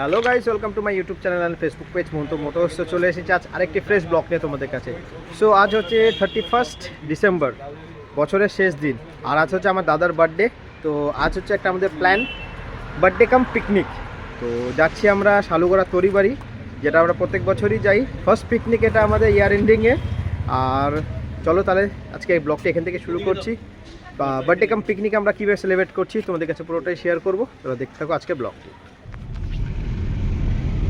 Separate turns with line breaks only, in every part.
Hello guys, welcome to my YouTube channel and Facebook page Monto motors. চলে এসেছি আজ আরেকটি ফ্রেশ ব্লগ নিয়ে তোমাদের কাছে। সো আজ হচ্ছে 31 ডিসেম্বর, বছরের শেষ দিন, আর আজ হচ্ছে আমার দাদার বার্থডে। তো আজ হচ্ছে একটা আমাদের প্ল্যান, বার্থডে কাম পিকনিক। তো যাচ্ছি আমরা শালুগড়া তরিবাড়ি, যেটা আমরা প্রত্যেক বছরই যাই। ফার্স্ট পিকনিক এটা আমাদের ইয়ার এন্ডিংয়ে। আর চলো তাহলে আজকে এই ব্লগটা এখান থেকে শুরু করছি। বার্থডে কাম পিকনিক আমরা কীভাবে সেলিব্রেট করছি তোমাদের কাছে পুরোটাই শেয়ার করবো। তোমরা দেখতে থাকো আজকে ব্লগটি।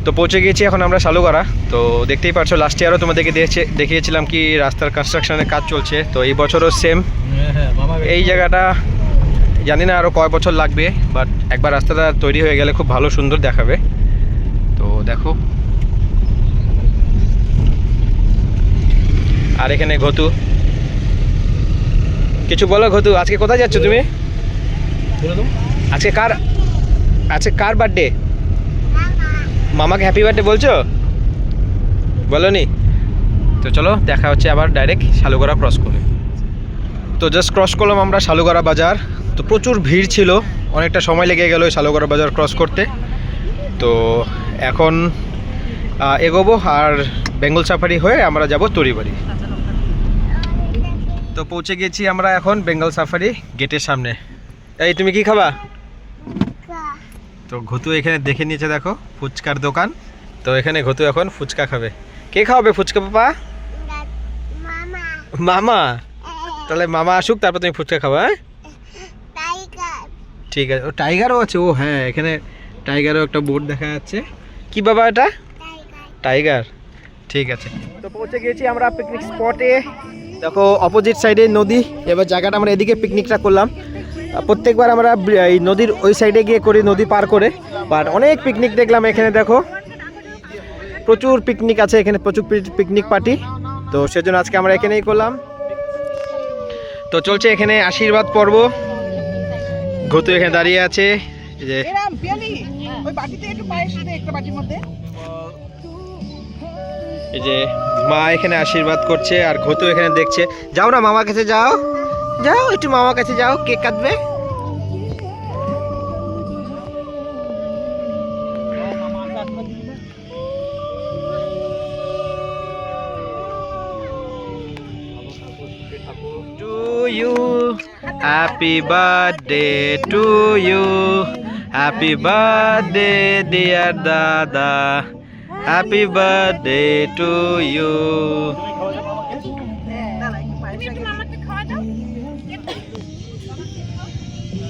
তো পৌঁছে গিয়েছি এখন আমরা শালুগড়া। তো দেখতেই পারছো, লাস্ট ইয়ারও তোমাদেরকে দেখিয়েছিলাম কি রাস্তার কনস্ট্রাকশনের কাজ চলছে। তো এই বছরও সেম। এই জায়গাটা জানি না আরও কয় বছর লাগবে, বাট একবার রাস্তাটা তৈরি হয়ে গেলে খুব ভালো সুন্দর দেখাবে। তো দেখো, আর এখানে ঘটু। কিছু বলো ঘটু, আজকে কোথায় যাচ্ছ তুমি? আজকে কার বার্থডে? মামাকে হ্যাপি বার্থডে বলছো? বলো নি? তো চলো দেখা হচ্ছে আবার ডাইরেক্ট শালুগড়া ক্রস করে। তো জাস্ট ক্রস করলাম আমরা শালুগড়া বাজার। তো প্রচুর ভিড় ছিল, অনেকটা সময় লেগে গেল শালুগড়া বাজার ক্রস করতে। তো এখন এগোবো আর বেঙ্গল সাফারি হয়ে আমরা যাব তরিবাড়ি। তো পৌঁছে গেছি আমরা এখন বেঙ্গল সাফারি গেটের সামনে। এই তুমি কি খাবা? তো ঘুতু এখানে দেখে নিয়েছে, দেখো ফুচকার দোকান। তো এখানে ঘুতু এখন ফুচকা খাবে। কে খাওয়াবে ফুচকা পাপা? মামা। তাহলে মামা আসুক, তারপর তুমি ফুচকা খাবা। হ্যাঁ ঠিক আছে। ও টাইগারও আছে। ও হ্যাঁ, এখানে টাইগারও একটা বোর্ড দেখা যাচ্ছে। কি বাবা এটা? টাইগার। ঠিক আছে। তো পৌঁছে গিয়েছি আমরা পিকনিক স্পটে। দেখো অপোজিট সাইডে নদী। এবার জায়গাটা আমরা এদিকে পিকনিকটা করলাম। প্রত্যেকবার আমরা এই নদীর ওই সাইডে গিয়ে করি, নদী পার করে। বাট অনেক পিকনিক দেখলাম এখানে। দেখো প্রচুর পিকনিক আছে এখানে, প্রচুর পিকনিক পার্টি। তো সেজন্য আজকে আমরা এখানেই করলাম। তো চলছে এখানে আশীর্বাদ পর্ব। ঘুতু এখানে দাঁড়িয়ে আছে। এই যে মা এখানে আশীর্বাদ করছে আর ঘুতু এখানে দেখছে। যাও না মামার কাছে, যাও যাও একটু মামার কাছে যাও, কেক কাটবে। To you, happy birthday to you, happy birthday dear Dada, happy birthday to you.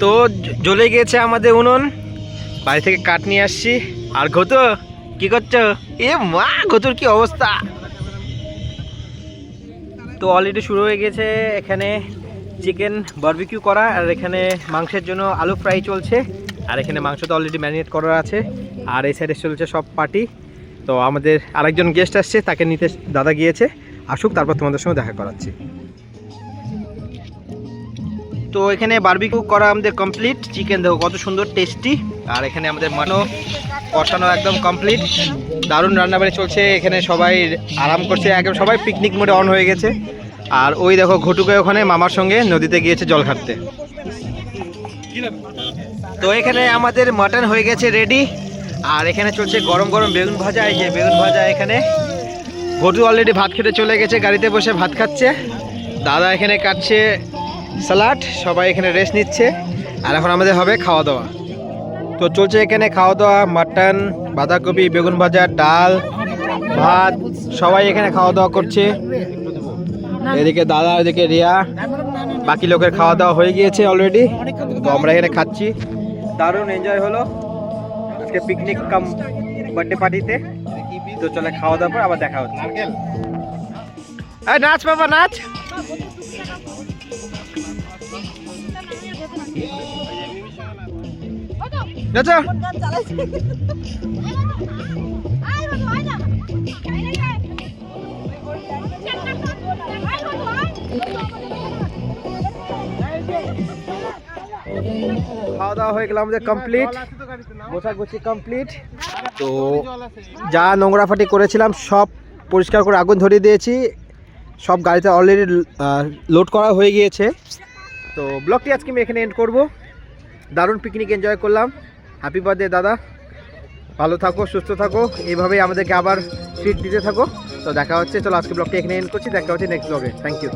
তো জ্বলে গিয়েছে আমাদের উনুন, বাড়ি থেকে কাঠ নিয়ে আসছি। আর ঘুতু কি করছো? এ মা, ঘুতুর কি অবস্থা! তো অলরেডি শুরু হয়ে গেছে এখানে চিকেন বারবিকিউ করা, আর এখানে মাংসের জন্য আলু ফ্রাই চলছে। আর এখানে মাংস তো অলরেডি ম্যারিনেট করা আছে। আর এই সাইডে চলছে সব পার্টি। তো আমাদের আরেকজন গেস্ট আসছে, তাকে নিতে দাদা গিয়েছে। আসুক, তারপর তোমাদের সঙ্গে দেখা করাচ্ছি। তো এখানে বারবিকিউ করা আমাদের কমপ্লিট। চিকেন দেখো কত সুন্দর টেস্টি। আর এখানে আমাদের মাটনও কষানো একদম কমপ্লিট। দারুণ রান্নাবাড়ি চলছে এখানে, সবাই আরাম করছে, একদম সবাই পিকনিক মোডে অন হয়ে গেছে। আর ওই দেখো ঘটুকে ওখানে মামার সঙ্গে নদীতে গিয়েছে জল খাটতে। তো এখানে আমাদের মাটন হয়ে গেছে রেডি। আর এখানে চলছে গরম গরম বেগুন ভাজা। এই যে বেগুন ভাজা এখানে। ঘটু অলরেডি ভাত খেতে চলে গেছে, গাড়িতে বসে ভাত খাচ্ছে। দাদা এখানে কাটছে স্যালাড। সবাই এখানে রেস্ট নিচ্ছে। আর এখন আমাদের হবে খাওয়া দাওয়া। তো চলছে এখানে খাওয়া দাওয়া, মাটন, বাঁধাকপি, বেগুন ভাজা, ডাল, ভাত, সবাই এখানে খাওয়া দাওয়া করছে। এদিকে দাদা, এদিকে রিয়া, বাকি লোকের খাওয়া দাওয়া হয়ে গিয়েছে অলরেডি। তো আমরা এখানে খাচ্ছি। দারুণ এনজয় হলো আজকে পিকনিক কাম বার্থডে পার্টিতে। তো চলে খাওয়া দাওয়ার পর আবার দেখা হচ্ছে। নাচ বাবা নাচ। আচ্ছা খাওয়া দাওয়া হয়ে গেল আমাদের কমপ্লিট, গোছাগুছি কমপ্লিট। তো যা নোংরাফাটি করেছিলাম সব পরিষ্কার করে আগুন ধরিয়ে দিয়েছি। সব গাড়িতে অলরেডি লোড করা হয়ে গিয়েছে। তো ব্লগটি আজকে আমি এখানে এন্ড করব। দারুণ পিকনিক এনজয় করলাম। হ্যাপি বার্থডে দাদা। ভালো থাকো, সুস্থ থাকো, এইভাবেই আমাদেরকে আবার ট্রিট দিতে থাকো। তো দেখা হচ্ছে, চলো আজকে ব্লগটা এখানে এন্ড করছি, দেখা হচ্ছে নেক্সট ব্লগে। Thank you.